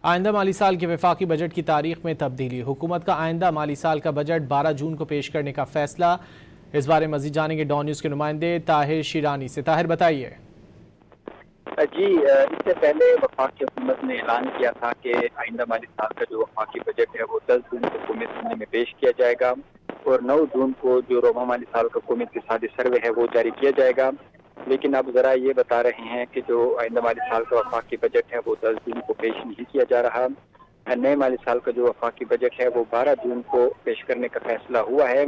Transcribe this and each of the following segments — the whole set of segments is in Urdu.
آئندہ مالی سال کے وفاقی بجٹ کی تاریخ میں تبدیلی، حکومت کا آئندہ مالی سال کا بجٹ 12 جون کو پیش کرنے کا فیصلہ۔ اس بارے مزید جانیں گے ڈان نیوز کے نمائندے طاہر شیرانی سے۔ طاہر بتائیے۔ جی، اس سے پہلے وفاقی حکومت نے اعلان کیا تھا کہ آئندہ مالی سال کا جو وفاقی بجٹ ہے وہ 10 جون کو قومی اسمبلی میں پیش کیا جائے گا اور 9 جون کو جو رواں مالی سال کا قومی اقتصادی سروے ہے وہ جاری کیا جائے گا۔ لیکن اب ذرا یہ بتا رہے ہیں کہ جو آئندہ مالی سال کا وفاقی بجٹ ہے وہ 10 جون کو پیش نہیں کیا جا رہا۔ نئے مالی سال کا جو وفاقی بجٹ ہے وہ 12 جون کو پیش کرنے کا فیصلہ ہوا ہے۔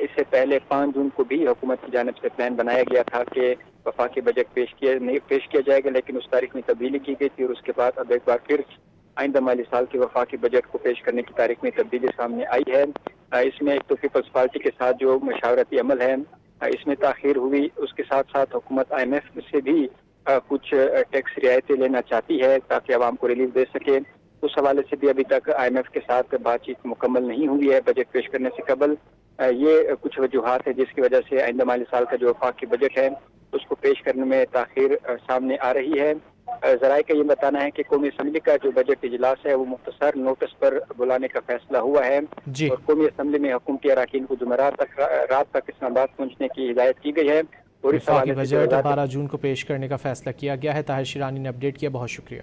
اس سے پہلے 5 جون کو بھی حکومت کی جانب سے پلان بنایا گیا تھا کہ وفاقی بجٹ پیش کیا جائے گا، لیکن اس تاریخ میں تبدیلی کی گئی تھی اور اس کے بعد اب ایک بار پھر آئندہ مالی سال کے وفاقی بجٹ کو پیش کرنے کی تاریخ میں تبدیلی سامنے آئی ہے۔ اس میں ایک تو پیپلز پارٹی کے ساتھ جو مشاورتی عمل ہے اس میں تاخیر ہوئی، اس کے ساتھ ساتھ حکومت آئی ایم ایف سے بھی کچھ ٹیکس رعایتیں لینا چاہتی ہے تاکہ عوام کو ریلیف دے سکے۔ اس حوالے سے بھی ابھی تک آئی ایم ایف کے ساتھ بات چیت مکمل نہیں ہوئی ہے بجٹ پیش کرنے سے قبل۔ یہ کچھ وجوہات ہیں جس کی وجہ سے آئندہ مالی سال کا جو وفاقی بجٹ ہے اس کو پیش کرنے میں تاخیر سامنے آ رہی ہے۔ ذرائع کا یہ بتانا ہے کہ قومی اسمبلی کا جو بجٹ اجلاس ہے وہ مختصر نوٹس پر بلانے کا فیصلہ ہوا ہے اور قومی اسمبلی میں حکومتی اراکین کو جمعرات تک اسلام آباد پہنچنے کی ہدایت کی گئی ہے اور اس وفاقی حوالے سے بجٹ 12 جون کو پیش کرنے کا فیصلہ کیا گیا ہے۔ طاہر شیرانی نے اپڈیٹ کیا، بہت شکریہ۔